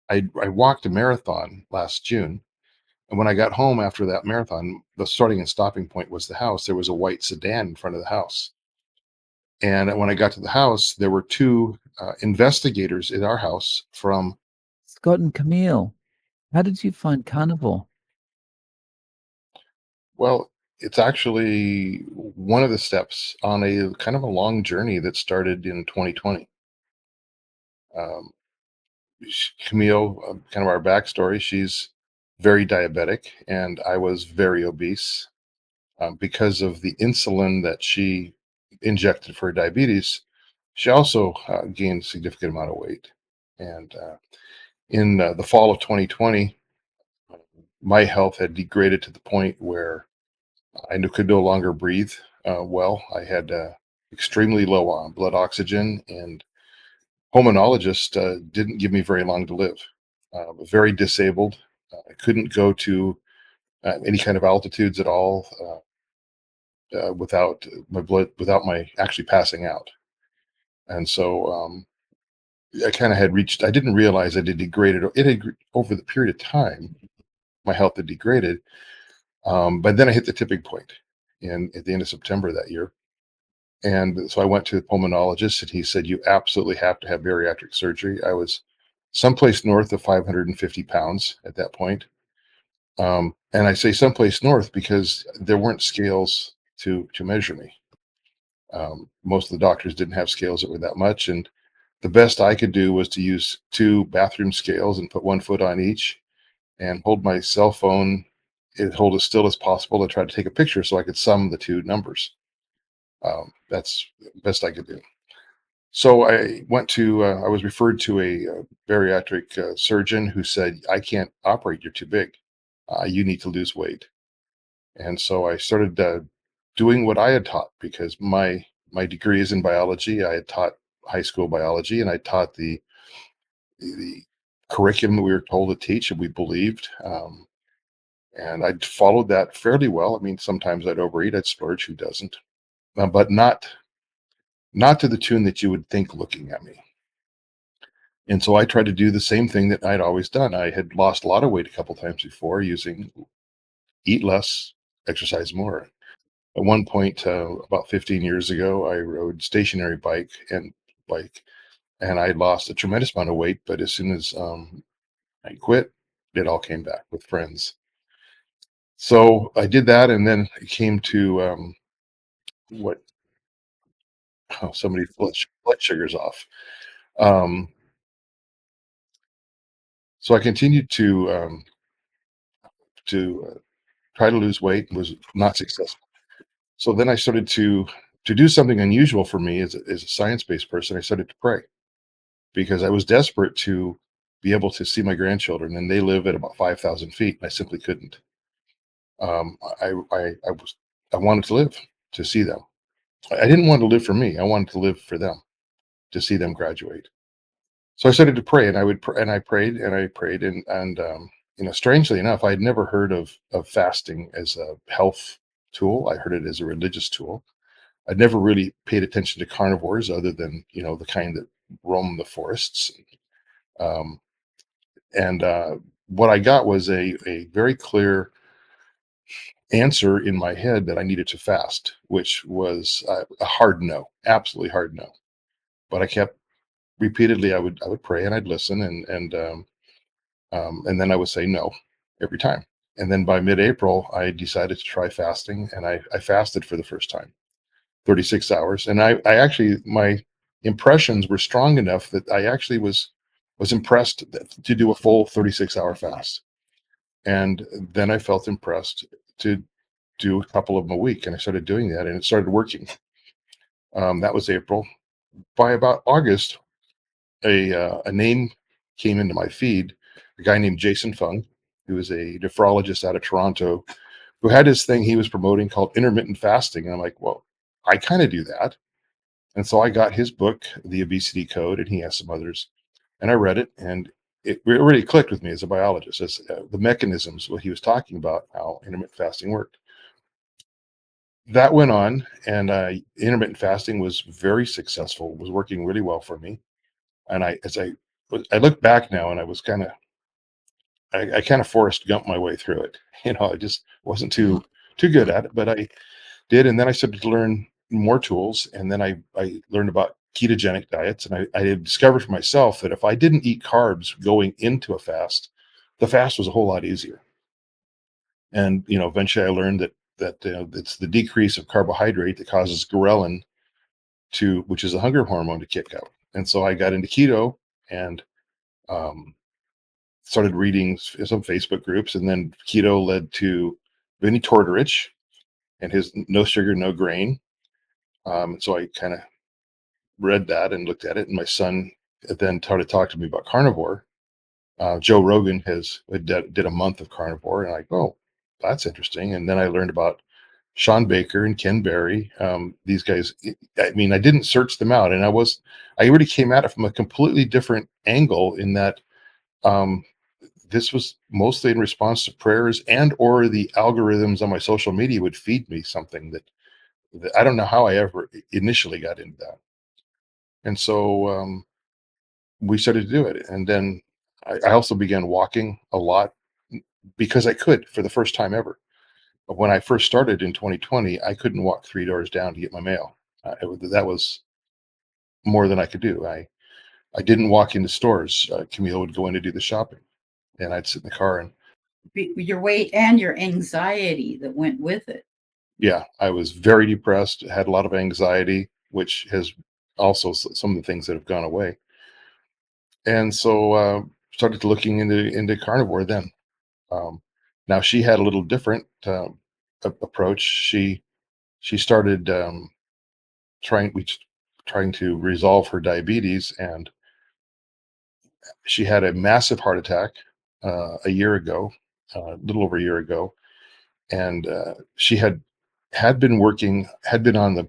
I walked a marathon last June, and when I got home after that marathon, the starting and stopping point was the house. There was a white sedan in front of the house. And when I got to the house, there were two investigators in our house from, Scott and Camille, how did you find Carnivore? well, it's actually one of the steps on a kind of a long journey that started in 2020. Um, Camille, kind of our backstory, she's very diabetic, and I was very obese. Because of the insulin that she injected for diabetes, she also gained a significant amount of weight. And in the fall of 2020, my health had degraded to the point where could no longer breathe well. I had extremely low blood oxygen, and pulmonologist didn't give me very long to live. Very disabled. I couldn't go to any kind of altitudes at all without without my actually passing out. And so I kind of had reached. I didn't realize I had degraded. It had over the period of time, my health had degraded. But then I hit the tipping point at the end of September that year. And so I went to the pulmonologist, and he said, "You absolutely have to have bariatric surgery." I was someplace north of 550 pounds at that point. And I say someplace north because there weren't scales to measure me. Most of the doctors didn't have scales that were that much, and the best I could do was to use two bathroom scales and put one foot on each, and hold my cell phone, hold as still as possible, to try to take a picture so I could sum the two numbers. That's the best I could do. So I was referred to a bariatric surgeon who said, "I can't operate. You're too big. You need to lose weight." And so I started doing what I had taught, because my degree is in biology. I had taught high school biology, and I taught the curriculum that we were told to teach, and we believed. And I followed that fairly well. I mean, sometimes I'd overeat, I'd splurge. Who doesn't? But not to the tune that you would think looking at me. And so I tried to do the same thing that I'd always done. I had lost a lot of weight a couple times before, using eat less, exercise more. At one point, about 15 years ago, I rode stationary bike, and I lost a tremendous amount of weight. But as soon as I quit, it all came back with friends. So I did that, and then it came to what somebody's blood sugars off. Um, so I continued to try to lose weight, and was not successful. So then I started to do something unusual for me as a science-based person. I started to pray, because I was desperate to be able to see my grandchildren, and they live at about 5,000 feet, and I simply couldn't. I wanted to live to see them. I didn't want to live for me. I wanted to live for them, to see them graduate. So I started to pray, and I prayed, and I prayed, and strangely enough, I had never heard of fasting as a health tool. I heard it as a religious tool. I'd never really paid attention to carnivores, other than the kind that roam the forests. Um, and what I got was a very clear answer in my head that I needed to fast, which was a hard no, absolutely hard no. But I kept repeatedly. I would pray, and I'd listen, and then I would say no every time. And then by mid-April, I decided to try fasting, and I fasted for the first time, 36 hours. And I actually, my impressions were strong enough that I actually was impressed to do a full 36-hour fast. And then I felt impressed to do a couple of them a week, and I started doing that, and it started working. That was April. By about August, a name came into my feed, a guy named Jason Fung, who was a nephrologist out of Toronto, who had his thing he was promoting called intermittent fasting. And I'm like, well, I kind of do that. And so I got his book, The Obesity Code, and he has some others, and I read it, and it really clicked with me as a biologist, as the mechanisms, what he was talking about, how intermittent fasting worked. That went on, and intermittent fasting was very successful, was working really well for me. And as I I look back now and I was I kind of Forrest Gump my way through it. I just wasn't too good at it, but I did. And then I started to learn more tools. And then I learned about ketogenic diets. And I had discovered for myself that if I didn't eat carbs going into a fast, the fast was a whole lot easier. And, eventually I learned that it's the decrease of carbohydrate that causes ghrelin which is a hunger hormone, to kick out. And so I got into keto and, um, started reading some Facebook groups, and then keto led to Vinnie Tortorich and his no sugar, no grain. So I kind of read that and looked at it, and my son then started to talk to me about carnivore. Joe Rogan did a month of carnivore, and I go, oh, that's interesting. And then I learned about Sean Baker and Ken Berry. These guys, I mean, I didn't search them out, and I really came at it from a completely different angle in that um, this was mostly in response to prayers, and or the algorithms on my social media would feed me something that I don't know how I ever initially got into that. And so we started to do it. And then I also began walking a lot because I could for the first time ever. When I first started in 2020, I couldn't walk 3 doors down to get my mail. That was more than I could do. I didn't walk into stores. Camille would go in to do the shopping, and I'd sit in the car and Your weight and your anxiety that went with it. yeah, I was very depressed, had a lot of anxiety, which has also some of the things that have gone away. And so started looking into carnivore then. Um, Now she had a little different approach. She started trying we trying to resolve her diabetes, and she had a massive heart attack a year ago, a little over a year ago, and she had been on the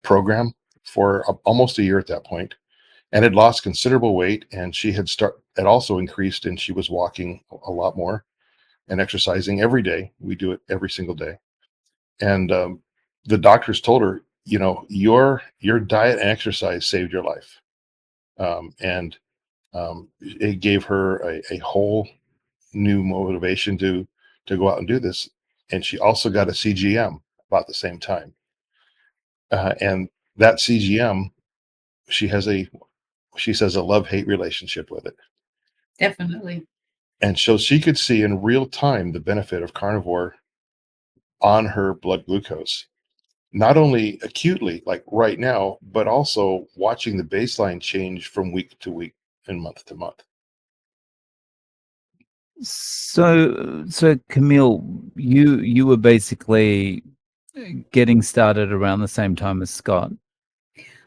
program for almost a year at that point, and had lost considerable weight. And she had also increased, and she was walking a lot more and exercising every day. We do it every single day. And the doctors told her, your diet and exercise saved your life. And it gave her a whole new motivation to go out and do this. And she also got a CGM about the same time. And that CGM, she has she says, a love-hate relationship with it. Definitely. And so she could see in real time the benefit of carnivore on her blood glucose, not only acutely, like right now, but also watching the baseline change from week to week and month to month. So Camille, you were basically getting started around the same time as Scott.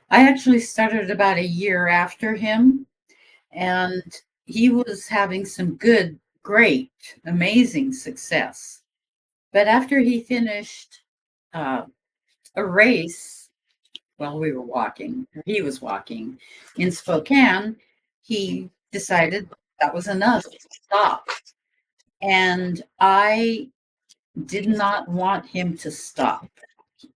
I actually started about a year after him, and he was having some great, amazing success. But after he finished uh, a race, while we were walking, or he was walking in Spokane, he decided that was enough to stop. And I did not want him to stop.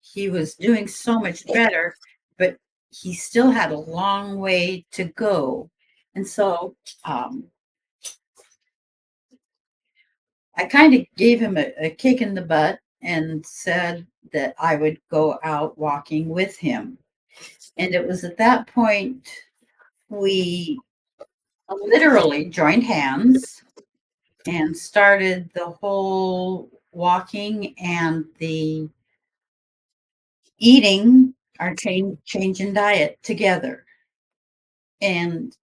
He was doing so much better, but he still had a long way to go. And so I kind of gave him a kick in the butt and said that I would go out walking with him. And it was at that point we literally joined hands and started the whole walking and the eating our change in diet together. And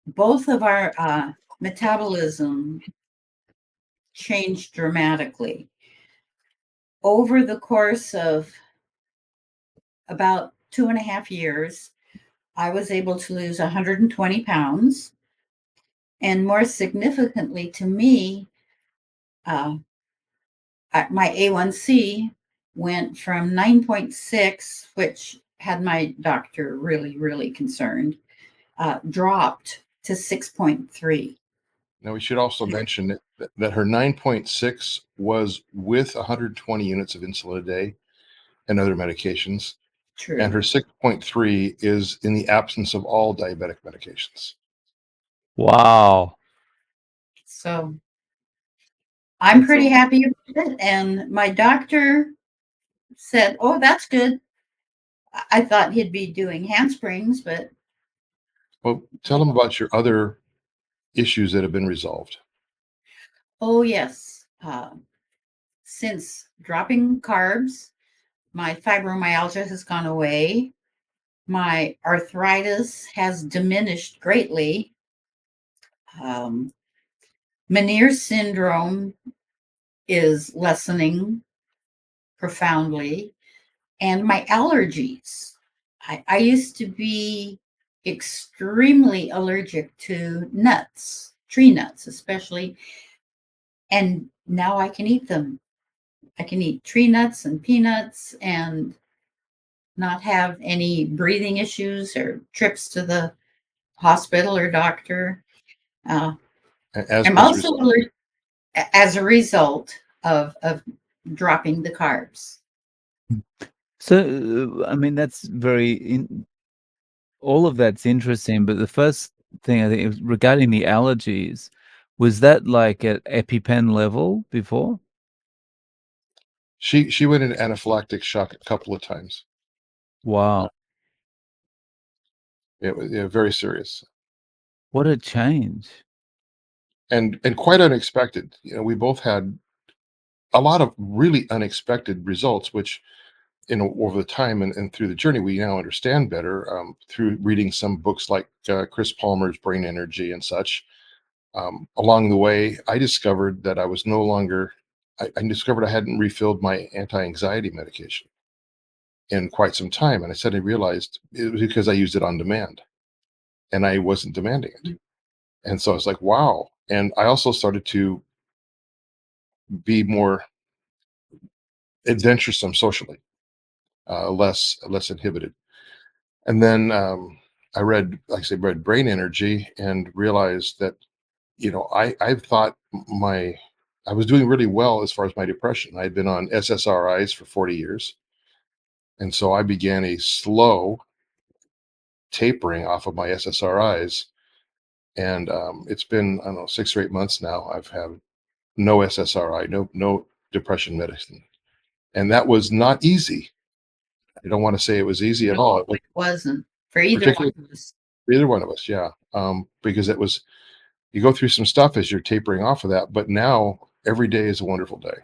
both of our metabolism changed dramatically. Over the course of about 2.5 years, I was able to lose 120 pounds. And more significantly to me, my A1C went from 9.6, which had my doctor really, really concerned, dropped to 6.3. Now, we should also mention that her 9.6 was with 120 units of insulin a day and other medications. True. And her 6.3 is in the absence of all diabetic medications. Wow. So I'm That's pretty all. happy about it. And my doctor said, "Oh, that's good." I thought he'd be doing handsprings, but Well, tell them about your other issues that have been resolved. oh yes. Since dropping carbs, my fibromyalgia has gone away. My arthritis has diminished greatly. Um, Meniere's syndrome is lessening profoundly, and my allergies. I used to be extremely allergic to nuts, tree nuts especially, and now I can eat them. I can eat tree nuts and peanuts and not have any breathing issues or trips to the hospital or doctor. Uh, As, I'm as a also result, allergic as a result of dropping the carbs. So, I mean, that's all of that's interesting. But the first thing I think is regarding the allergies, was that like at EpiPen level before? she went into anaphylactic shock a couple of times. Wow. It was very serious What a change. and quite unexpected. We both had a lot of really unexpected results, which over the time and through the journey we now understand better through reading some books like Chris Palmer's Brain Energy and such. Along the way, I discovered that I was no longer. I discovered I hadn't refilled my anti-anxiety medication in quite some time, and I suddenly realized it was because I used it on demand, and I wasn't demanding it. And so I was like, wow. And I also started to be more adventuresome socially, less inhibited. And then I read, like I said, read Brain Energy and realized that I thought I was doing really well as far as my depression. I had been on SSRIs for 40 years, and so I began a slow tapering off of my SSRIs. And it's been, I don't know, 6 or 8 months now. I've had no SSRI, no depression medicine, and that was not easy. I don't want to say it was easy at all. It wasn't for either one Particularly of us. for either one of us, yeah. Because it was you go through some stuff as you're tapering off of that, but now every day is a wonderful day.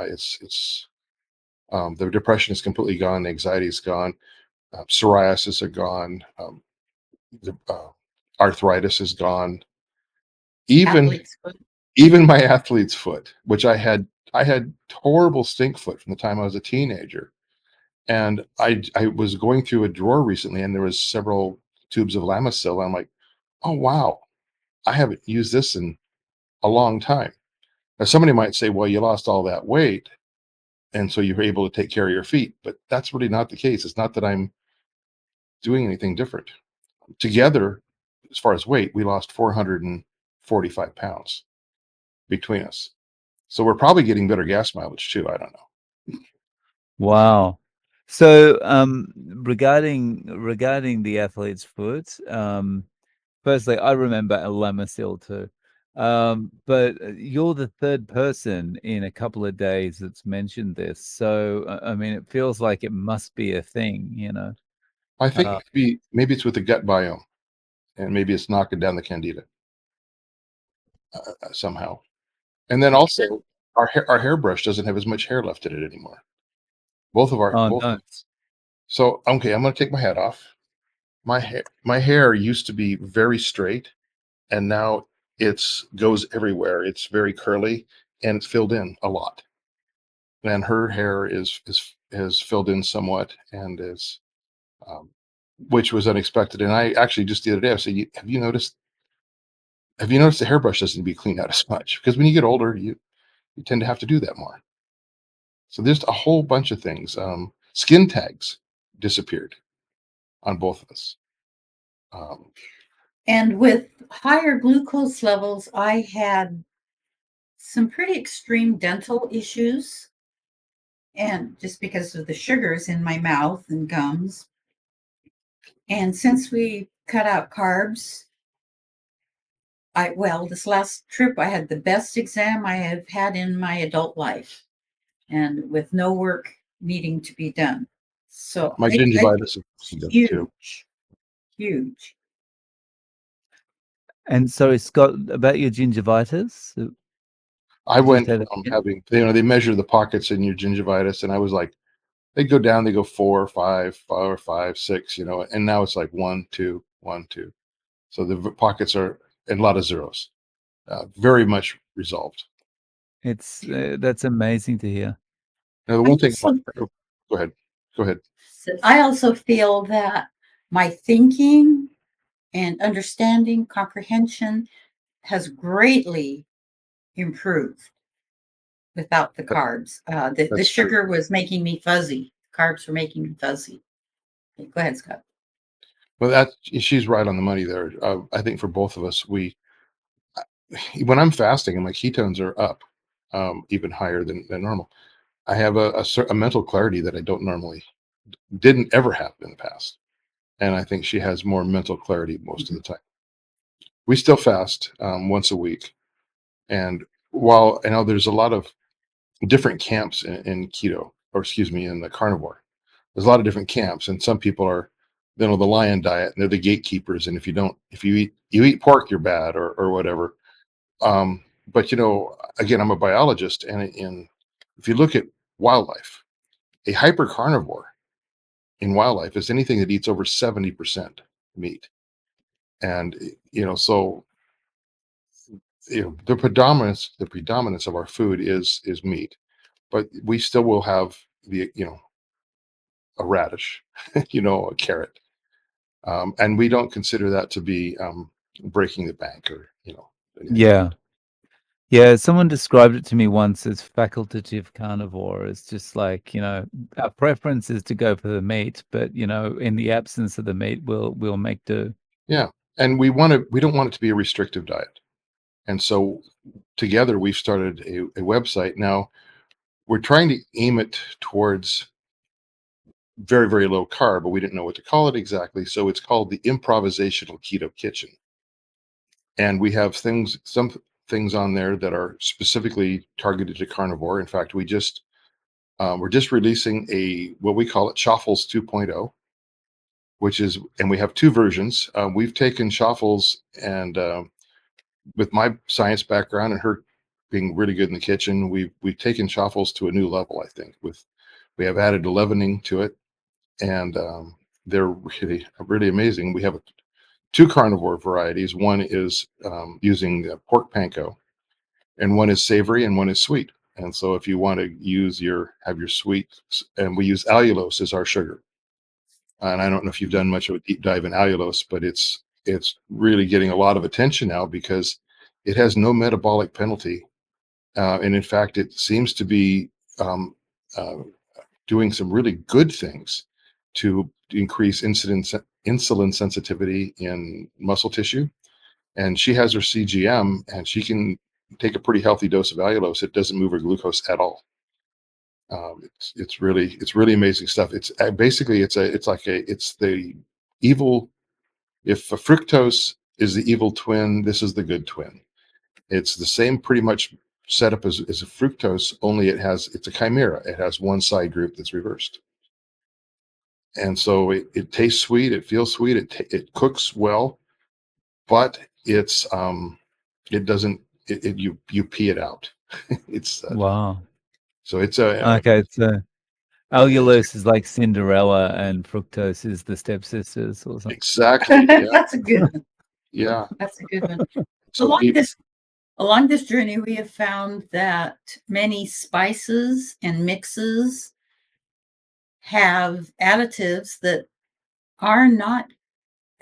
It's the depression is completely gone, the anxiety is gone, psoriasis are gone, the arthritis is gone, even Athlete's foot. even my athlete's foot, which I had horrible stink foot from the time I was a teenager. And I was going through a drawer recently, and there was several tubes of Lamisil. And I'm like, oh wow, I haven't used this in a long time. Now somebody might say, well, you lost all that weight, and so you're able to take care of your feet, but that's really not the case. It's not that I'm doing anything different. Together, as far as weight, we lost 445 pounds between us. So we're probably getting better gas mileage too. I don't know. Wow. So, regarding the athlete's foot, firstly, I remember a Lamisil too. But you're the third person in a couple of days that's mentioned this. So, I mean, it feels like it must be a thing, you know. I think Uh, maybe it's with the gut biome, and maybe it's knocking down the candida somehow. And then also, our hairbrush doesn't have as much hair left in it anymore. oh Both. no. So okay, I'm going to take my hat off. My hair used to be very straight, and now it's goes everywhere. It's very curly and it's filled in a lot. And her hair is filled in somewhat and is um, which was unexpected. And I actually just the other day I said, have you noticed the hairbrush doesn't need to be cleaned out as much? Because when you get older, you tend to have to do that more. So there's a whole bunch of things. Skin tags disappeared on both of us. Um, And with higher glucose levels, I had some pretty extreme dental issues. and just because of the sugars in my mouth and gums. And since we cut out carbs, this last trip, I had the best exam I have had in my adult life, and with no work needing to be done. So My gingivitis is done too. Huge. And sorry, Scott, about your gingivitis. I went say that from again? having, they measure the pockets in your gingivitis, and I was like, they go down, they go 4, 5, 4, 5, 6, and now it's like 1, 2, 1, 2. So the pockets are, and a lot of zeros, very much resolved. It's that's amazing to hear. Now, the one thing, go ahead. I also feel that my thinking and understanding, comprehension has greatly improved without the carbs. The That's true. sugar was making me fuzzy. Carbs were making me fuzzy. Okay, go ahead, Scott. Well, she's right on the money there. I think for both of us, when I'm fasting and my ketones are up, even higher than normal, I have a mental clarity that I didn't ever have in the past. And I think she has more mental clarity most of the time. We still fast once a week. And while I know there's a lot of different camps in keto, or excuse me, in the carnivore, there's a lot of different camps, and some people are, the lion diet, and they're the gatekeepers. And if you eat pork, you're bad, or whatever. But again, I'm a biologist, and if you look at wildlife, a hypercarnivore in wildlife is anything that eats over 70% meat. And so the predominance of our food is meat, but we still will have a radish, a carrot, and we don't consider that to be breaking the bank, or anything. Yeah. Yeah, someone described it to me once as facultative carnivore. It's just like, our preference is to go for the meat, but in the absence of the meat, we'll make do. Yeah, and we don't want it to be a restrictive diet, and so together we've started a website now. We're trying to aim it towards very, very low carb, but we didn't know what to call it exactly. So it's called the Improvisational Keto Kitchen. And we have some things on there that are specifically targeted to carnivore. In fact, we're just releasing what we call it Shuffles 2.0, and we have two versions. We've taken Shuffles, and with my science background and her being really good in the kitchen, we've taken Shuffles to a new level. I think we have added leavening to it, and they're really, really amazing. We have two carnivore varieties. One is using pork panko, and one is savory, and one is sweet. And so, if you want to have your sweet, and we use allulose as our sugar. And I don't know if you've done much of a deep dive in allulose, but it's really getting a lot of attention now because it has no metabolic penalty, and in fact, it seems to be um, uh, doing some really good things to increase insulin sensitivity in muscle tissue. And she has her CGM, and she can take a pretty healthy dose of allulose. It doesn't move her glucose at all. It's really amazing stuff. It's basically it's the evil. If a fructose is the evil twin, this is the good twin. It's the same pretty much setup as a fructose, only it's a chimera. It has one side group that's reversed. And so it tastes sweet, it feels sweet, it cooks well, but it doesn't, you pee it out. It's Wow. so it's a Okay, so allulose is like Cinderella and fructose is the stepsisters or something. exactly, yeah, That's a good one. yeah. That's a good one. So Along this journey, we have found that many spices and mixes have additives that are not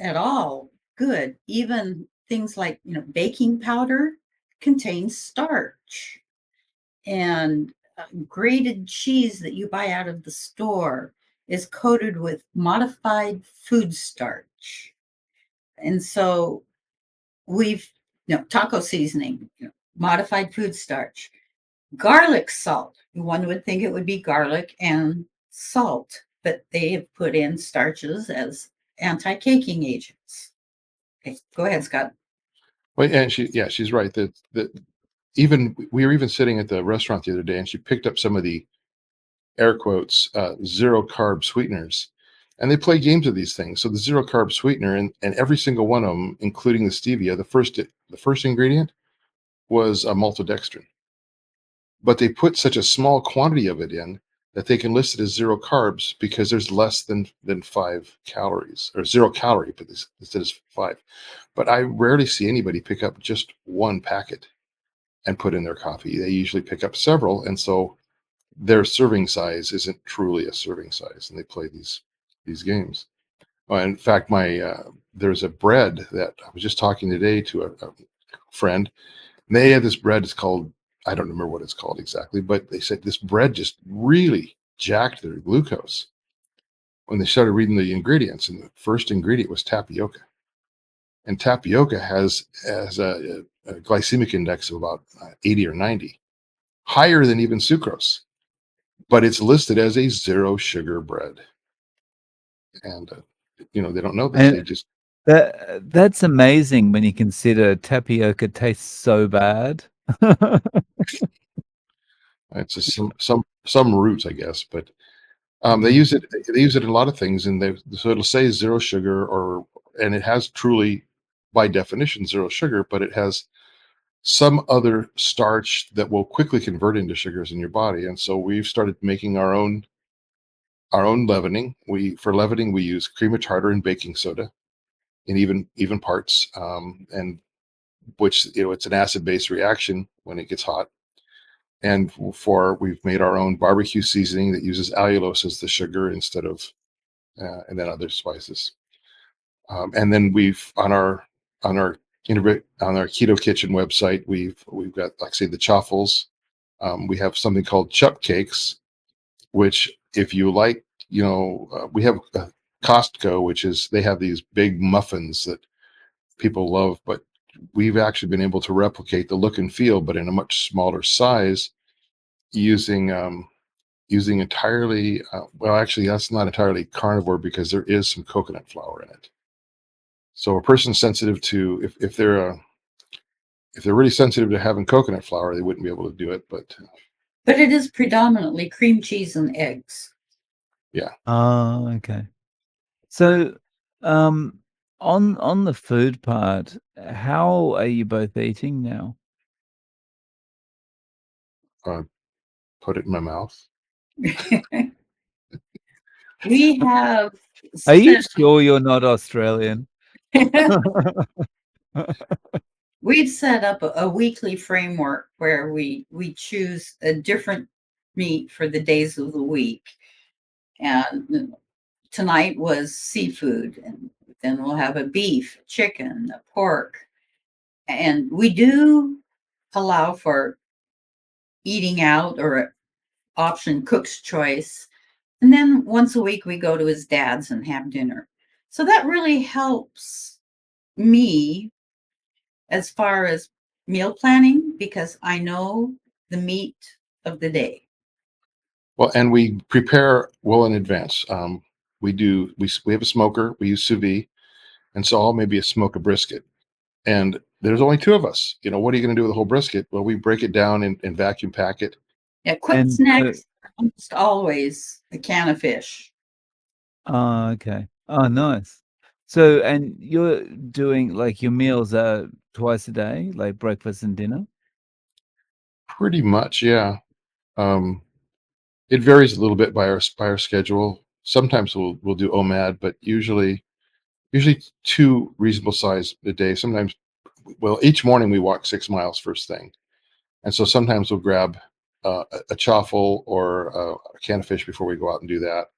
at all good. Even things like, baking powder contains starch, and grated cheese that you buy out of the store is coated with modified food starch. And so we've, taco seasoning, modified food starch, garlic salt, one would think it would be garlic and salt, but they have put in starches as anti-caking agents. Okay, go ahead, Scott. Well, and she's right. That even we were even sitting at the restaurant the other day, and she picked up some of the air quotes zero carb sweeteners, and they play games of these things. So the zero carb sweetener, and every single one of them, including the stevia, the first ingredient was a maltodextrin, but they put such a small quantity of it in that they can list it as zero carbs because there's less than 5 calories, or 0 calorie, but instead is 5. But I rarely see anybody pick up just one packet and put in their coffee. They usually pick up several, and so their serving size isn't truly a serving size, and they play these games. In fact, there's a bread that I was just talking today to a friend. And they had this bread. It's called, I don't remember what it's called exactly, but they said this bread just really jacked their glucose when they started reading the ingredients. And the first ingredient was tapioca, and tapioca has a glycemic index of about 80 or 90, higher than even sucrose, but it's listed as a zero sugar bread. And they don't know this. They And just that's amazing when you consider tapioca tastes so bad. it's just some roots, I guess, but they use it. They use it in a lot of things, and so it'll say zero sugar, and it has truly, by definition, zero sugar, but it has some other starch that will quickly convert into sugars in your body. And so we've started making our own leavening. For leavening we use cream of tartar and baking soda in even parts, and which it's an acid-base reaction when it gets hot. And we've made our own barbecue seasoning that uses allulose as the sugar instead of, and then other spices. And then we've on our on our Keto Kitchen website, we've got, like, say, the chaffles. We have something called chup cakes, which, if you like, we have Costco, which is, they have these big muffins that people love, but we've actually been able to replicate the look and feel, but in a much smaller size, using entirely, well, actually, that's not entirely carnivore because there is some coconut flour in it. So a person sensitive to, if they're really sensitive to having coconut flour, they wouldn't be able to do it. But it is predominantly cream cheese and eggs. yeah. Oh, okay. So, on the food part, how are you both eating now? Put it in my mouth. We have Are you sure you're not Australian? we've set up a weekly framework where we choose a different meat for the days of the week. And tonight was seafood, and then we'll have a beef, chicken, a pork. And we do allow for eating out, or option cook's choice. And then once a week we go to his dad's and have dinner. So that really helps me as far as meal planning, because I know the meat of the day. Well, and we prepare well in advance. We have a smoker. We use sous vide, and so I'll maybe smoke a brisket. And there's only two of us. What are you going to do with the whole brisket? Well, we break it down and vacuum pack it. Yeah, quick And snacks are almost always a can of fish. oh, okay. Oh, nice. So, and you're doing, like, your meals are twice a day, like breakfast and dinner? Pretty much, yeah. Um, it varies a little bit by our schedule. Sometimes we'll do OMAD, but usually two reasonable size a day. Sometimes, well, each morning we walk 6 miles first thing, and so sometimes we'll grab a chaffle or a can of fish before we go out and do that.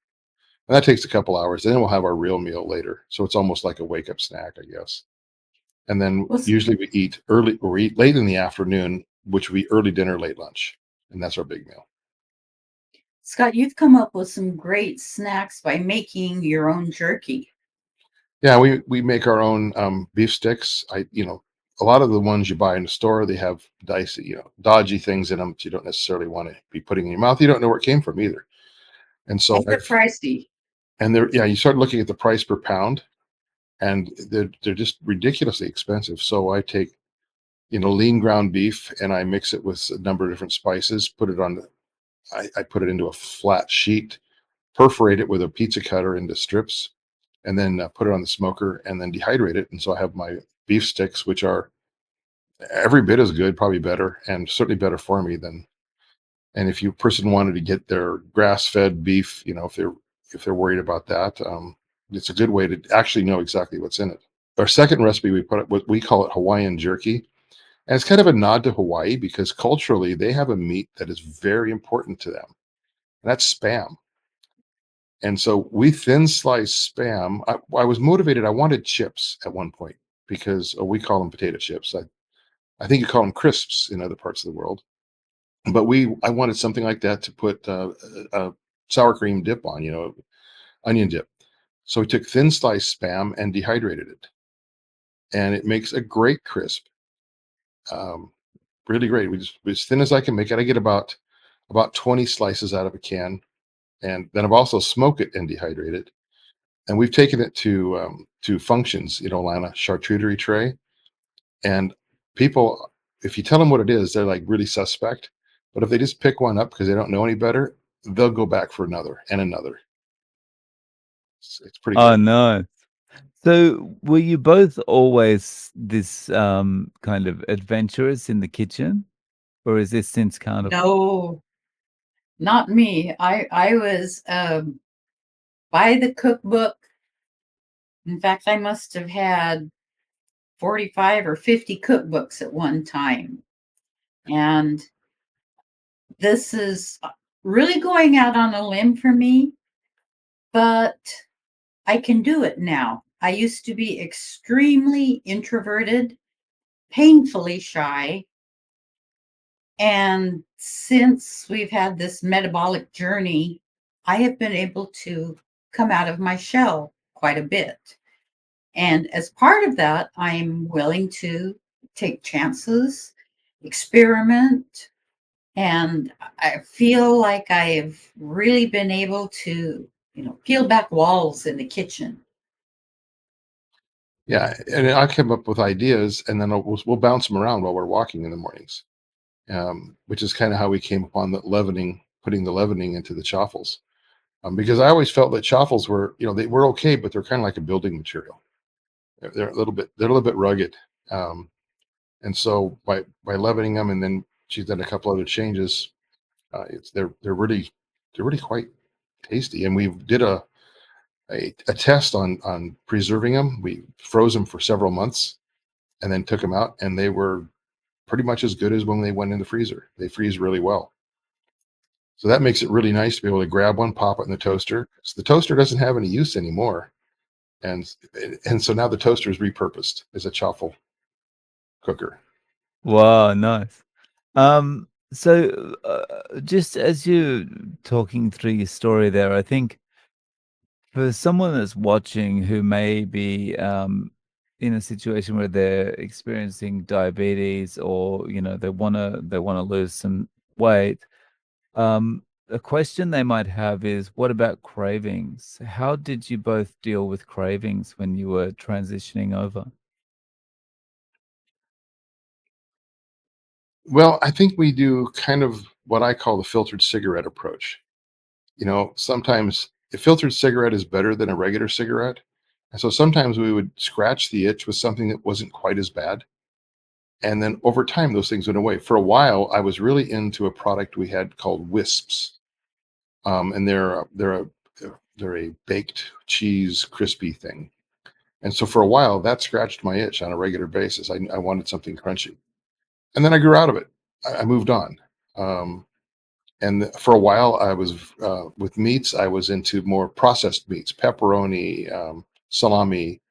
And that takes a couple hours. Then we'll have our real meal later. So it's almost like a wake up snack, I guess. And then Well, usually we eat early, or we eat late in the afternoon, which would be early dinner, late lunch. And that's our big meal. Scott, you've come up with some great snacks by making your own jerky. Yeah, we make our own beef sticks. a lot of the ones you buy in the store, they have dicey, dodgy things in them that you don't necessarily want to be putting in your mouth. You don't know where it came from either. And so And they're pricey. you start looking at the price per pound, and they're just ridiculously expensive. So I take, lean ground beef, and I mix it with a number of different spices, I put it into a flat sheet, perforate it with a pizza cutter into strips, and then put it on the smoker and then dehydrate it. And so I have my beef sticks, which are every bit as good, probably better, and certainly better for me than. And if you person wanted to get their grass-fed beef, if they're worried about that, it's a good way to actually know exactly what's in it. Our second recipe, we put what we call it Hawaiian jerky, and it's kind of a nod to Hawaii because culturally they have a meat that is very important to them, and that's Spam. And so we thin slice Spam. I was motivated. I wanted chips at one point because we call them potato chips. I think you call them crisps in other parts of the world. But I wanted something like that to put a sour cream dip on, onion dip. So we took thin sliced Spam and dehydrated it, and it makes a great crisp. Um, really great. We just as thin as I can make it. I get about 20 slices out of a can, and then I've also smoked it and dehydrated. And we've taken it to functions, Lana, charcuterie tray, and people, if you tell them what it is, they're like really suspect. But if they just pick one up because they don't know any better, they'll go back for another and another. It's pretty Oh, great. no. So were you both always this kind of adventurous in the kitchen, or is this since Carnivore? No, not me. I was by the cookbook. In fact, I must have had 45 or 50 cookbooks at one time. And this is really going out on a limb for me, but I can do it now. I used to be extremely introverted, painfully shy. And since we've had this metabolic journey, I have been able to come out of my shell quite a bit. And as part of that, I'm willing to take chances, experiment, and I feel like I've really been able to, peel back walls in the kitchen. Yeah, and I come up with ideas, and then we'll bounce them around while we're walking in the mornings, which is kind of how we came upon the leavening, putting the leavening into the chaffles. Because I always felt that chaffles were, they were okay, but they're kind of like a building material. They're a little bit rugged, um, and so by leavening them, and then she's done a couple other changes. They're really quite tasty, and we did a test on preserving them. We froze them for several months, and then took them out, and they were pretty much as good as when they went in the freezer. They freeze really well. So that makes it really nice to be able to grab one, pop it in the toaster. So the toaster doesn't have any use anymore, and and so now the toaster is repurposed as a chaffle cooker. Wow, nice. So just as you're talking through your story there, I think for someone that's watching who may be in a situation where they're experiencing diabetes, or they wanna lose some weight, a question they might have is, what about cravings? How did you both deal with cravings when you were transitioning over? Well, I think we do kind of what I call the filtered cigarette approach. Sometimes a filtered cigarette is better than a regular cigarette. And so sometimes we would scratch the itch with something that wasn't quite as bad. And then over time, those things went away. For a while, I was really into a product we had called Wisps. And they're a baked cheese crispy thing. And so for a while, that scratched my itch on a regular basis. I wanted something crunchy. And then I grew out of it. I moved on. Um, and for a while, I was with meats. I was into more processed meats, pepperoni, salami,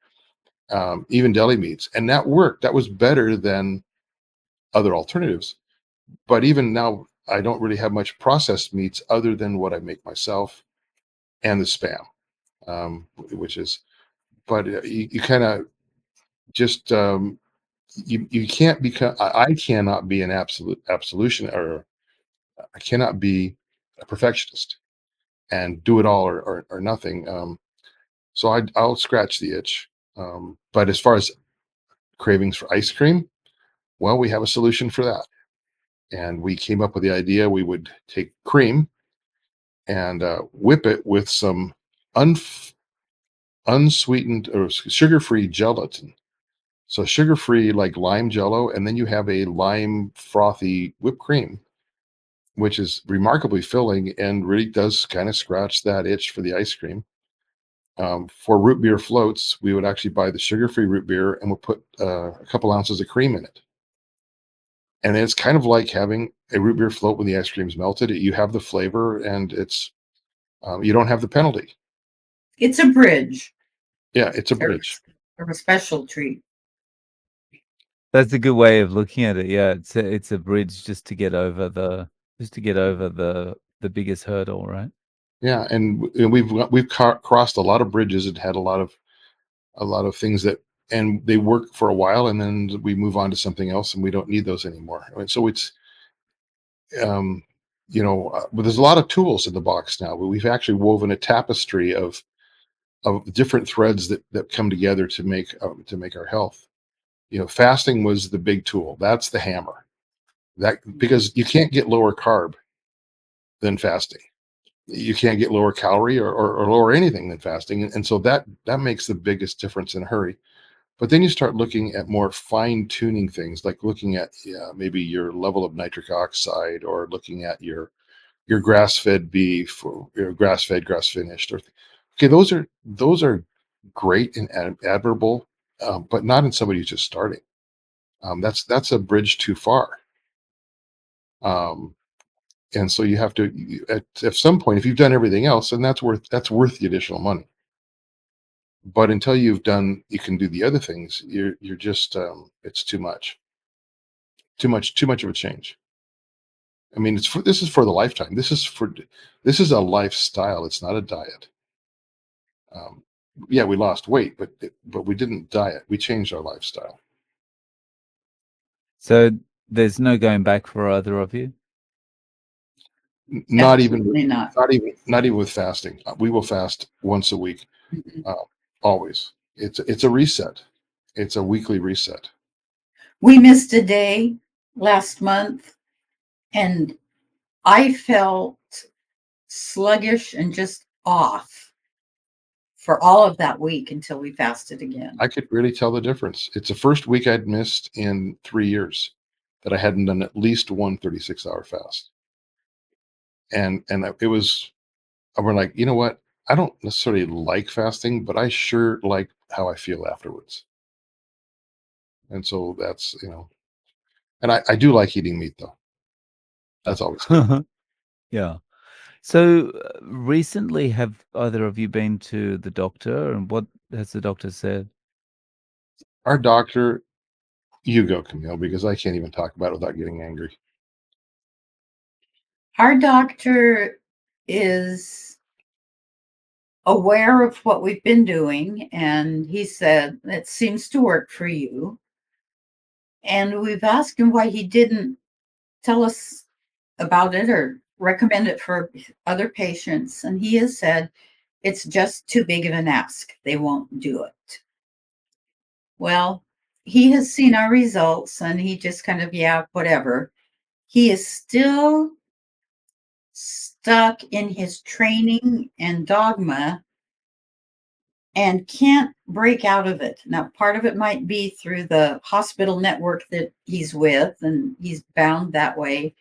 even deli meats, and that worked. That was better than other alternatives. But even now, I don't really have much processed meats other than what I make myself and the Spam, which is. But you kind of just you can't become. I cannot be an absolution, or I cannot be a perfectionist and do it all or nothing. So I'll scratch the itch. But as far as cravings for ice cream, well, we have a solution for that. And we came up with the idea we would take cream and whip it with some unf- unsweetened or sugar-free gelatin. So sugar-free like lime jello, and then you have a lime frothy whipped cream, which is remarkably filling and really does kind of scratch that itch for the ice cream. For root beer floats, we would actually buy the sugar-free root beer and we'll put a couple ounces of cream in it. And it's kind of like having a root beer float when the ice cream's melted. You have the flavor, and it's you don't have the penalty. It's a bridge Yeah, it's a or, bridge. or a special treat. That's a good way of looking at it. Yeah, it's a bridge just to get over the biggest hurdle, right? Yeah, and we've crossed a lot of bridges and had a lot of things that, and they work for a while, and then we move on to something else, and we don't need those anymore. I mean, so it's um, but there's a lot of tools in the box now. We've actually woven a tapestry of different threads that come together to make our health. Fasting was the big tool. That's the hammer. That because you can't get lower carb than fasting. You can't get lower calorie or lower anything than fasting, and so that makes the biggest difference in a hurry. But then you start looking at more fine tuning things, like looking at maybe your level of nitric oxide, or looking at your grass fed beef, or grass fed, grass finished. Or okay, those are great and admirable, but not in somebody who's just starting. That's a bridge too far. Um, and so you have to at some point, if you've done everything else, and that's worth the additional money. But until you can do the other things, you're just it's too much of a change. I mean, this is for the lifetime. This is a lifestyle. It's not a diet. Um, yeah, we lost weight, but we didn't diet. We changed our lifestyle. So there's no going back for either of you. Not even Absolutely not. not even with fasting. We will fast once a week, Mhm. always. It's a reset. It's a weekly reset. We missed a day last month, and I felt sluggish and just off for all of that week until we fasted again. I could really tell the difference. It's the first week I'd missed in 3 years that I hadn't done at least one 36-hour fast. And it was, we're like, you know what? I don't necessarily like fasting, but I sure like how I feel afterwards. And so and I do like eating meat though. That's always good. Yeah. So recently, have either of you been to the doctor, and what has the doctor said? Our doctor, you go, Camille, because I can't even talk about it without getting angry. Our doctor is aware of what we've been doing, and he said it seems to work for you. And we've asked him why he didn't tell us about it or recommend it for other patients. And he has said it's just too big of an ask. They won't do it. Well, he has seen our results and he just kind of, yeah, whatever. He is still stuck in his training and dogma and can't break out of it. Now, part of it might be through the hospital network that he's with, and he's bound that way.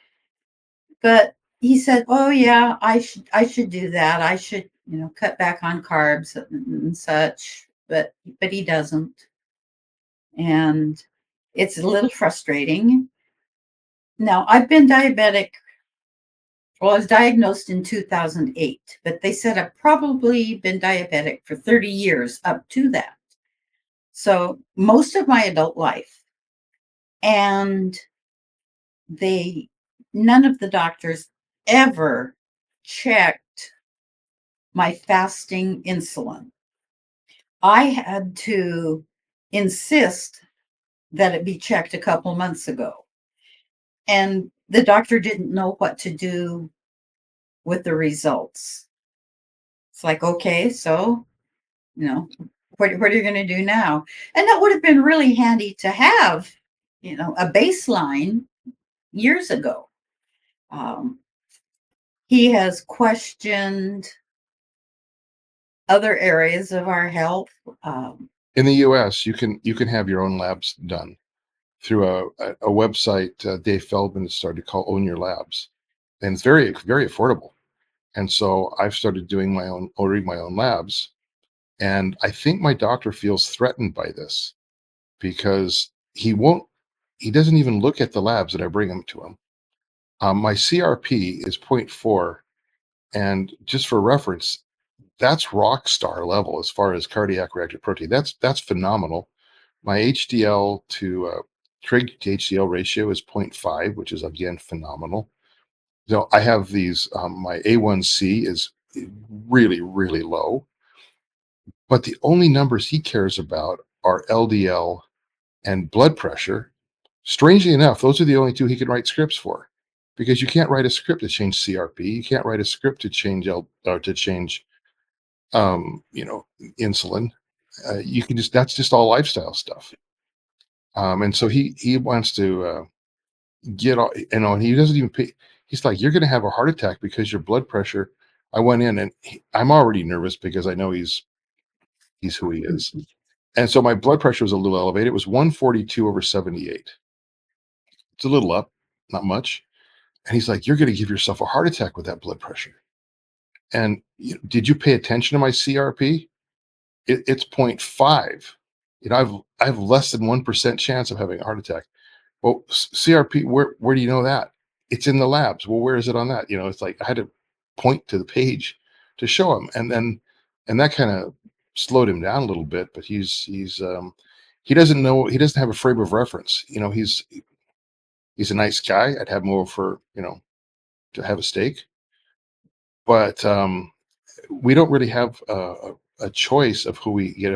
But he said, "Oh yeah, I should do that. I should, cut back on carbs and such." But he doesn't, and it's a little frustrating. Now, I've been diabetic. Well, I was diagnosed in 2008, but they said I've probably been diabetic for 30 years up to that. So most of my adult life. And they, none of the doctors ever checked my fasting insulin. I had to insist that it be checked a couple months ago. And the doctor didn't know what to do with the results. It's like, okay, so, what are you going to do now? And that would have been really handy to have, a baseline years ago. He has questioned other areas of our health. In the U.S., you can have your own labs done through a website Dave Feldman started to call Own Your Labs, and it's very, very affordable. And so I've started ordering my own labs, and I think my doctor feels threatened by this because he doesn't even look at the labs that I bring him to him. My CRP is 0.4, and just for reference, that's rock star level as far as cardiac reactive protein. That's phenomenal. My HDL to trig to HDL ratio is 0.5, which is again phenomenal. So I have these. My A1C is really, really low, but the only numbers he cares about are LDL and blood pressure. Strangely enough, those are the only two he can write scripts for, because you can't write a script to change CRP. You can't write a script to change insulin. You can that's just all lifestyle stuff. And so he wants to get all, and he doesn't even pay. He's like, you're going to have a heart attack because your blood pressure. I went in and I'm already nervous because I know he's who he is. And so my blood pressure was a little elevated. It was 142/78. It's a little up, not much. And he's like, you're going to give yourself a heart attack with that blood pressure. And did you pay attention to my CRP? It's 0.5. I have less than 1% chance of having a heart attack. Well, CRP, where do you know that? It's in the labs. Well, where is it on that? It's like I had to point to the page to show him, and that kind of slowed him down a little bit. But he doesn't know. He doesn't have a frame of reference. He's a nice guy. I'd have him over for to have a steak, but we don't really have a choice of who we get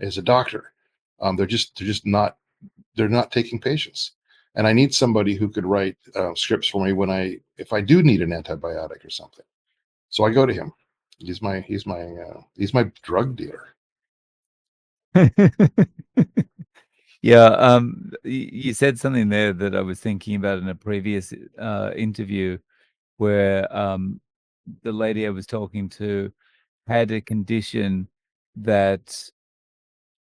as a doctor. They're not taking patients, and I need somebody who could write scripts for me if I do need an antibiotic or something. So I go to him. He's my drug dealer. Yeah, you said something there that I was thinking about in a previous interview where the lady I was talking to had a condition that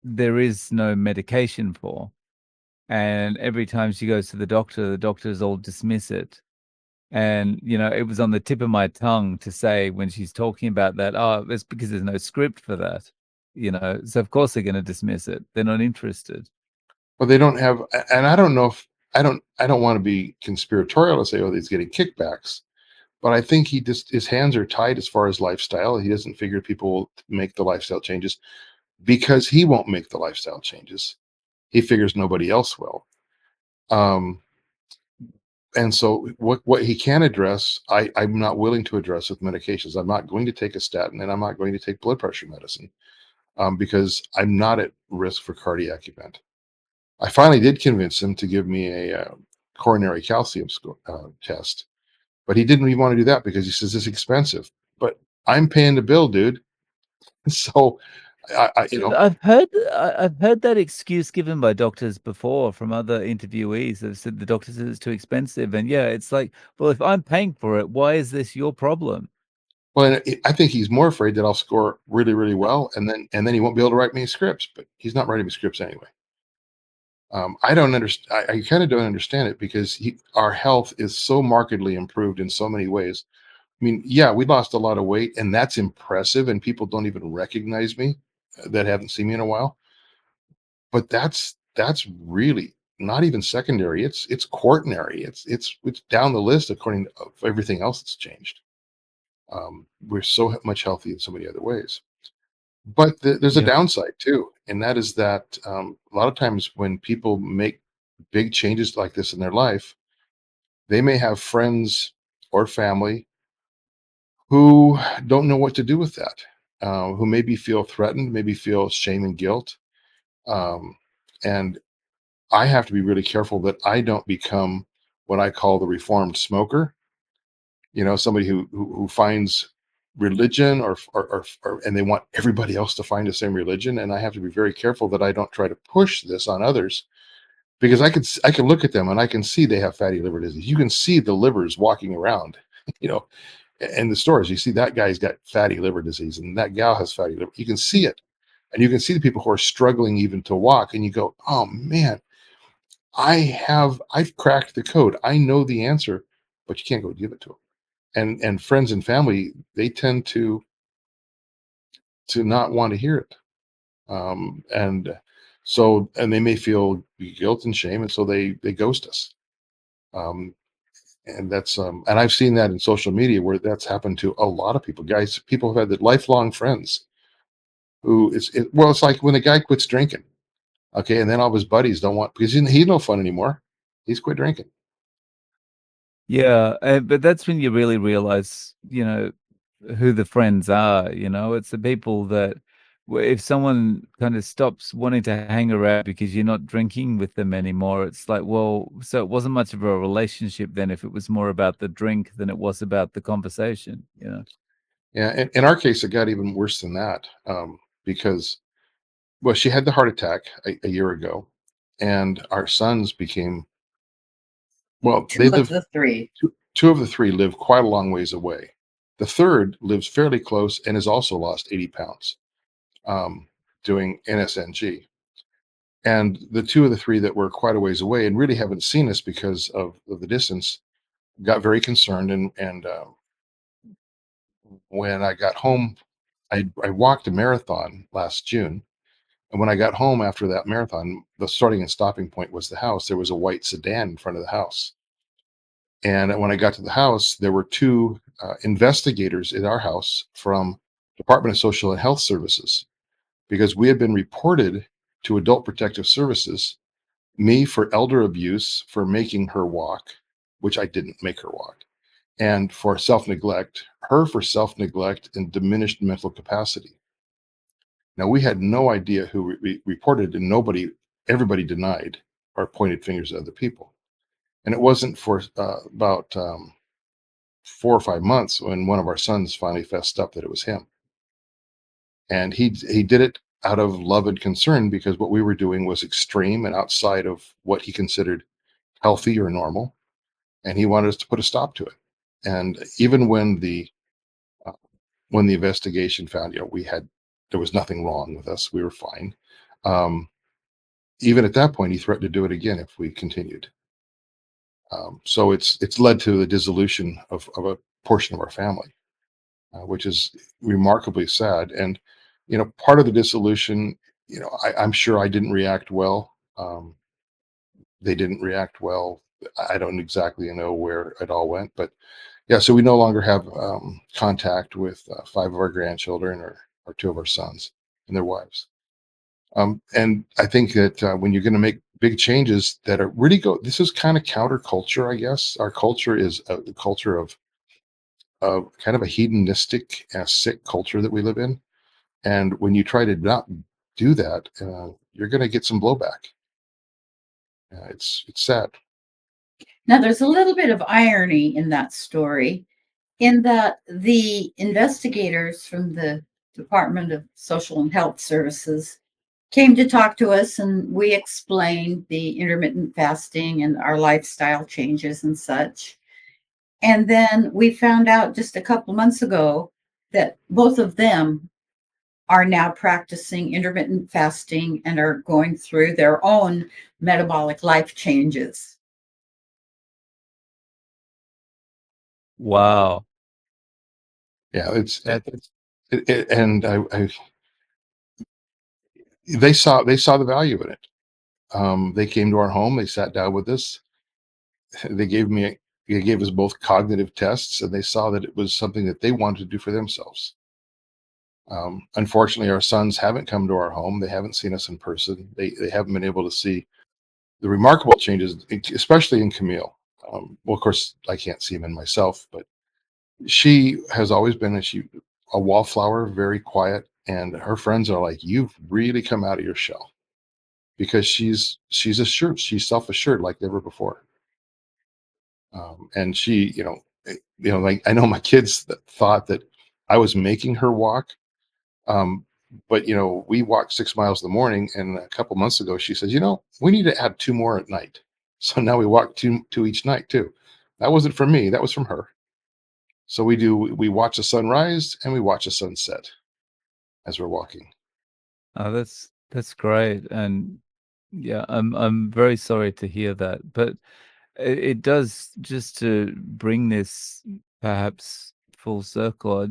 there is no medication for. And every time she goes to the doctors all dismiss it. And, it was on the tip of my tongue to say when she's talking about that, oh, it's because there's no script for that, so of course they're going to dismiss it. They're not interested. Well, they don't have, and I don't know if I don't want to be conspiratorial to say, oh, he's getting kickbacks, but I think his hands are tied as far as lifestyle. He doesn't figure people will make the lifestyle changes because he won't make the lifestyle changes. He figures nobody else will. And so what he can address, I'm not willing to address with medications. I'm not going to take a statin, and I'm not going to take blood pressure medicine because I'm not at risk for cardiac event. I finally did convince him to give me a coronary calcium test, but he didn't even want to do that because he says it's expensive. But I'm paying the bill, dude. So I've heard that excuse given by doctors before from other interviewees. They've said the doctor says it's too expensive, and yeah, it's like, well, if I'm paying for it, why is this your problem? well, I think he's more afraid that I'll score really, really well, and then he won't be able to write me scripts. But he's not writing me scripts anyway. I don't understand. I kind of don't understand it because our health is so markedly improved in so many ways. I mean, yeah, we lost a lot of weight, and that's impressive, and people don't even recognize me that haven't seen me in a while. But that's really not even secondary. It's quaternary. It's down the list according to everything else that's changed. We're so much healthy in so many other ways. But there's a Yeah. downside too, and that is that a lot of times when people make big changes like this in their life, they may have friends or family who don't know what to do with that, who maybe feel threatened, maybe feel shame and guilt. Um, and I have to be really careful that I don't become what I call the reformed smoker. Somebody who finds religion and they want everybody else to find the same religion, and I have to be very careful that I don't try to push this on others, because I can look at them and I can see they have fatty liver disease. You can see the livers walking around, you know, in the stores. You see that guy's got fatty liver disease and that gal has fatty liver. You can see it, and you can see the people who are struggling even to walk, and you go, oh man, I've cracked the code. I know the answer, but you can't go give it to them. And friends and family, they tend to not want to hear it. And they may feel guilt and shame, and so they ghost us. Um, and I've seen that in social media where that's happened to a lot of people. Guys, people have had the lifelong friends well, it's like when a guy quits drinking, okay, and then all of his buddies don't want, because he's no fun anymore. He's quit drinking. Yeah, but that's when you really realize, who the friends are. It's the people that, if someone kind of stops wanting to hang around because you're not drinking with them anymore, it's like, well, so it wasn't much of a relationship then if it was more about the drink than it was about the conversation. Yeah, in our case, it got even worse than that, because, well, she had the heart attack a year ago, and our sons became, well, Two they of live, the three. two of the three live quite a long ways away. The third lives fairly close and has also lost 80 pounds, um, doing NSNG. And the two of the three that were quite a ways away and really haven't seen us because of the distance got very concerned. And when I got home, I walked a marathon last June. And when I got home after that marathon, the starting and stopping point was the house. There was a white sedan in front of the house. And when I got to the house, there were two investigators in our house from Department of Social and Health Services, because we had been reported to Adult Protective Services, me for elder abuse for making her walk, which I didn't make her walk, and for self-neglect, her for self-neglect and diminished mental capacity. Now, we had no idea who reported, and everybody denied or pointed fingers at other people. And it wasn't for about 4 or 5 months when one of our sons finally fessed up that it was him. And he did it out of love and concern, because what we were doing was extreme and outside of what he considered healthy or normal, and he wanted us to put a stop to it. And even uh, when the investigation found, there was nothing wrong with us, we were fine. Um, Even at that point, he threatened to do it again if we continued. So it's led to the dissolution of a portion of our family, which is remarkably sad. And part of the dissolution, I'm sure I didn't react well. They didn't react well. I don't exactly know where it all went, but yeah. So we no longer have contact with five of our grandchildren, or two of our sons and their wives. And I think that when you're going to make big changes that are really this is kind of counterculture, I guess. Our culture is the culture of kind of a hedonistic, sick culture that we live in. And when you try to not do that, you're going to get some blowback. It's sad. Now, there's a little bit of irony in that story, in that the investigators from the Department of Social and Health Services came to talk to us, and we explained the intermittent fasting and our lifestyle changes and such. And then we found out just a couple months ago that both of them are now practicing intermittent fasting and are going through their own metabolic life changes. Wow. Yeah, That and they saw the value in it. They came to our home. They sat down with us. They gave us both cognitive tests, and they saw that it was something that they wanted to do for themselves. Unfortunately, our sons haven't come to our home. They haven't seen us in person. They haven't been able to see the remarkable changes, especially in Camille. Well, of course, I can't see them in myself, but she has always been a wallflower, very quiet, and her friends are like, "You've really come out of your shell," because she's assured, she's self-assured like never before. And she, like I know my kids that thought that I was making her walk. Um, but we walked 6 miles in the morning, and a couple months ago she says, we need to add two more at night. So now we walk two each night too. That wasn't from me, that was from her. So we watch the sunrise and we watch the sunset as we're walking. Oh, that's great, and yeah, I'm very sorry to hear that, but it does, just to bring this perhaps full circle.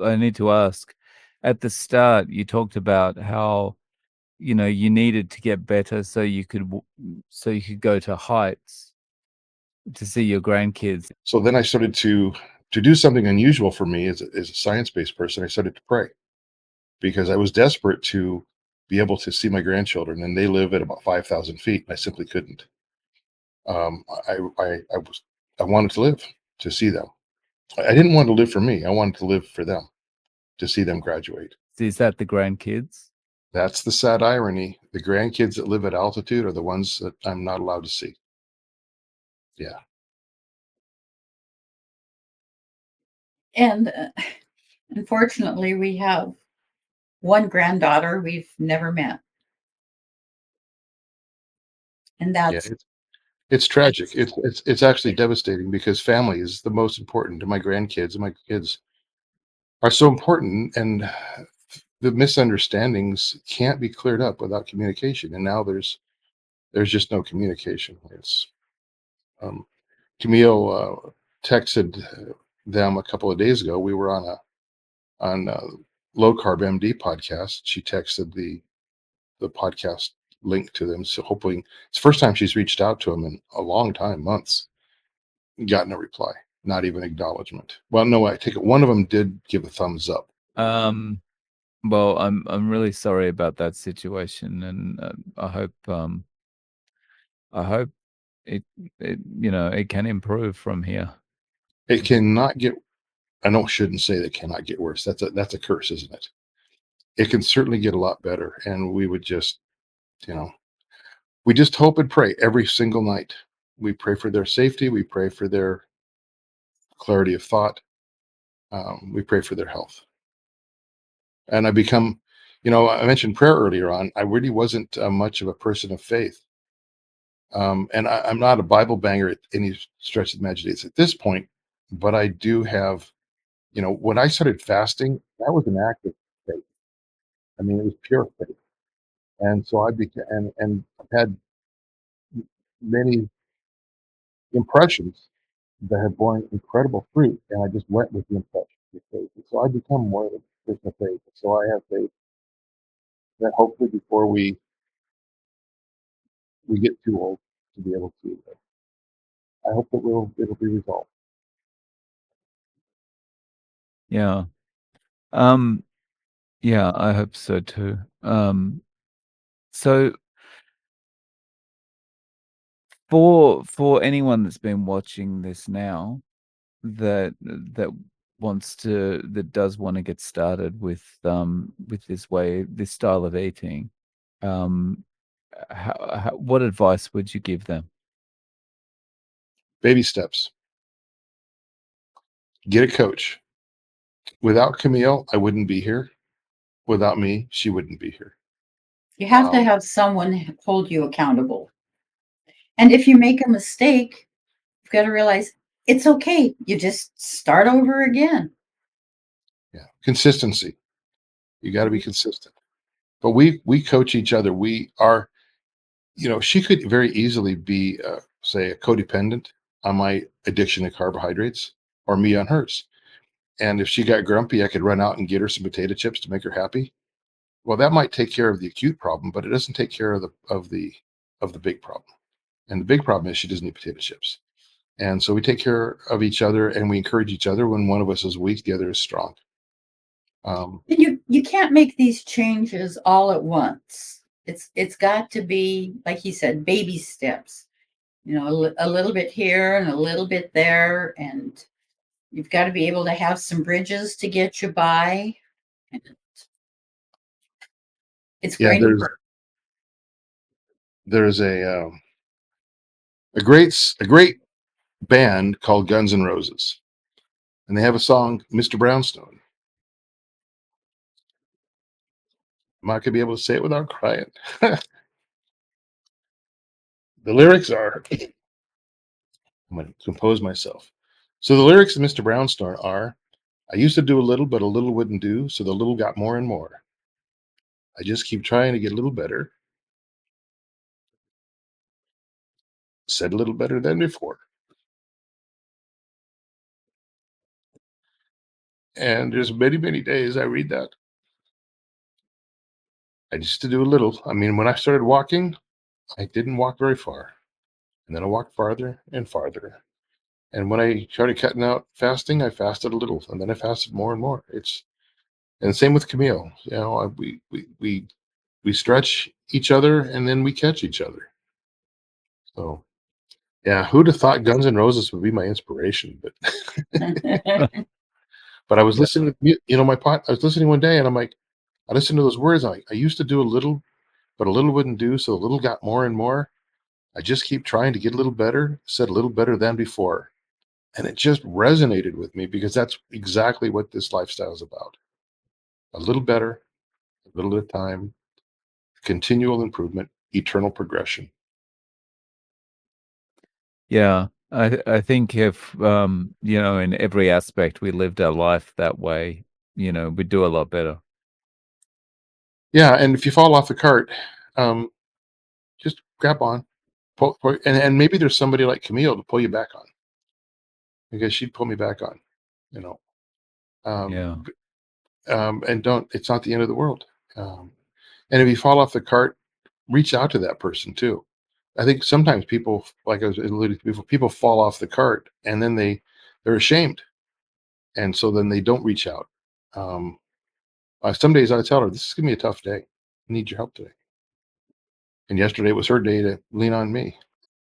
I need to ask. At the start, you talked about how you needed to get better so you could so you could go to heights to see your grandkids. So then I started to do something unusual for me as a science-based person. I started to pray because I was desperate to be able to see my grandchildren, and they live at about 5,000 feet. And I simply couldn't. I wanted to live to see them. I didn't want to live for me. I wanted to live for them, to see them graduate. Is that the grandkids? That's the sad irony. The grandkids that live at altitude are the ones that I'm not allowed to see. Yeah. And unfortunately, we have one granddaughter we've never met. And Yeah. that's It's tragic. It's actually devastating because family is the most important to my grandkids, and my kids are so important, and the misunderstandings can't be cleared up without communication. And now there's just no communication. It's um, Camille texted them a couple of days ago. We were on a low carb MD podcast. She texted the podcast link to them. So hopefully it's the first time she's reached out to them in a long time, months. Got no reply, not even acknowledgement. Well, no, I take it one of them did give a thumbs up. Well, I'm really sorry about that situation, and I hope it it can improve from here. It cannot get. I know, shouldn't say that cannot get worse. That's a curse, isn't it? It can certainly get a lot better, and we would just, you know, we just hope and pray every single night. We pray for their safety. We pray for their clarity of thought. We pray for their health. And I become, I mentioned prayer earlier on. I really wasn't much of a person of faith. And I'm not a Bible banger at any stretch of the imagination at this point, but I do have, when I started fasting, that was an act of faith. I mean, it was pure faith. And so I became, and I've had many impressions that have borne incredible fruit, and I just went with the impression of faith. And so I become more of a person of faith. So I have faith that hopefully before we get too old to be able to, I hope that it'll be resolved. Yeah. Yeah, I hope so too. So for anyone that's been watching this now, that does want to get started with this style of eating, um what advice would you give them? Baby steps. Get a coach. Without Camille, I wouldn't be here. Without me, she wouldn't be here. you have to have someone hold you accountable. And if you make a mistake, you've got to realize it's okay. You just start over again. Yeah, consistency. You got to be consistent. But we coach each other. We are, she could very easily be, say, a codependent on my addiction to carbohydrates, or me on hers. And if she got grumpy, I could run out and get her some potato chips to make her happy. Well, that might take care of the acute problem, but it doesn't take care of the big problem. And the big problem is she doesn't eat potato chips. And so we take care of each other, and we encourage each other. When one of us is weak, the other is strong. You can't make these changes all at once. It's got to be, like he said, baby steps. A little bit here and a little bit there, and you've got to be able to have some bridges to get you by. And it's Yeah, great. there's a great band called Guns N' Roses, and they have a song, Mr. Brownstone. I'm not gonna be able to say it without crying. The lyrics are, I'm gonna compose myself. So the lyrics of Mr. Brownstone are, I used to do a little, but a little wouldn't do, so the little got more and more. I just keep trying to get a little better. Said a little better than before. And there's many, many days I read that. I used to do a little. I mean, when I started walking, I didn't walk very far. And then I walked farther and farther. And when I started cutting out fasting, I fasted a little, and then I fasted more and more. And same with Camille. You know, we stretch each other, and then we catch each other. So yeah, who'd have thought Guns N' Roses would be my inspiration? But I was listening to, you know, I was listening one day, and I'm like, I listened to those words. I'm like, I used to do a little, but a little wouldn't do, so a little got more and more. I just keep trying to get a little better. Said a little better than before. And it just resonated with me because that's exactly what this lifestyle is about. A little better, a little at a time, continual improvement, eternal progression. Yeah. I think if you know, in every aspect we lived our life that way, you know, we'd do a lot better. Yeah, and if you fall off the cart, um, just grab on, and maybe there's somebody like Camille to pull you back on, because she'd pull me back on, you know. Um, Yeah. and don't. It's not the end of the world. Um, and if you fall off the cart, reach out to that person too. I think sometimes people, like I was alluding to before, people fall off the cart and then they're ashamed, and so then they don't reach out. Um, some days I tell her, "This is gonna be a tough day. I need your help today." And yesterday was her day to lean on me.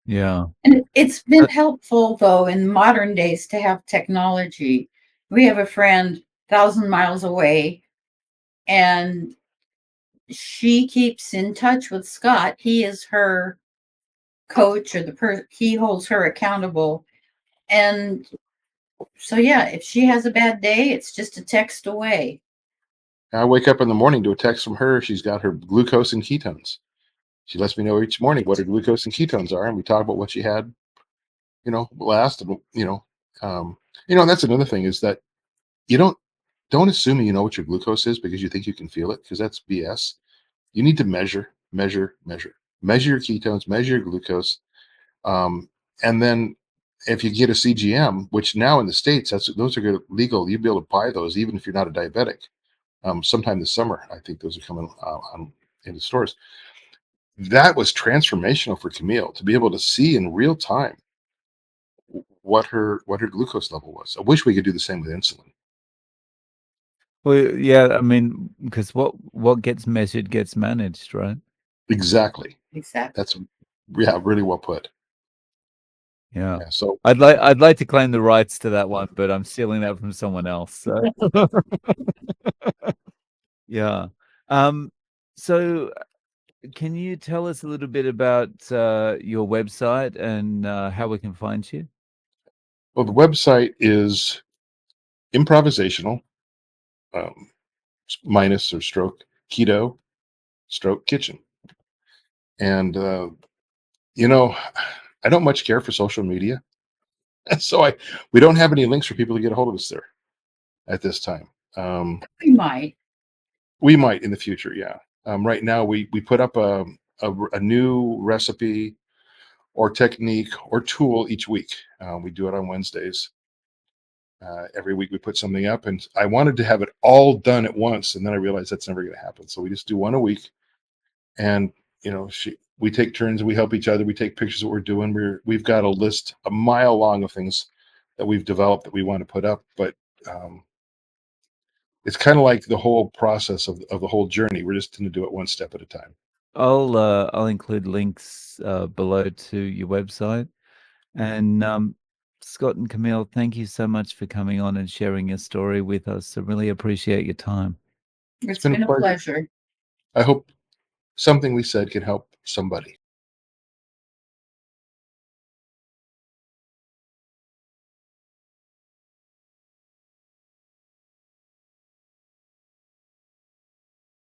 Yeah. And it's been helpful, though, in modern days to have technology. We have a friend 1,000 miles away, and she keeps in touch with Scott. He is her coach, or he holds her accountable. And so, yeah, if she has a bad day, it's just a text away. I wake up in the morning to a text from her. She's got her glucose and ketones. She lets me know each morning what her glucose and ketones are, and we talk about what she had, you know, last, and and that's another thing is that you don't assume you know what your glucose is because you think you can feel it, because that's BS. You need to measure your ketones, measure your glucose, and then if you get a CGM, which now in the States, those are legal. You'll be able to buy those even if you're not a diabetic. Sometime this summer, I think those are coming in the stores. That was transformational for Camille to be able to see in real time what her glucose level was. I wish we could do the same with insulin. Well, yeah, I mean, because what gets measured gets managed, right? Exactly. Exactly. That's really well put. Yeah. Yeah. So I'd like to claim the rights to that one, but I'm stealing that from someone else. So yeah. So can you tell us a little bit about your website and how we can find you? well, the website is improvisational, um, minus or stroke keto stroke kitchen, and you know, I don't much care for social media, so we don't have any links for people to get a hold of us there at this time. We might. We might in the future, yeah. Right now, we put up a new recipe or technique or tool each week. We do it on Wednesdays. Every week we put something up, and I wanted to have it all done at once, and then I realized that's never going to happen. So we just do one a week, and we take turns, we help each other, we take pictures of what we're doing. We've got a list a mile long of things that we've developed that we want to put up, but um, it's kind of like the whole process of the whole journey. We're just going to do it one step at a time. I'll include links below to your website. And Scott and Camille, thank you so much for coming on and sharing your story with us. I really appreciate your time. It's been a been a pleasure. pleasure. I hope something we said can help somebody.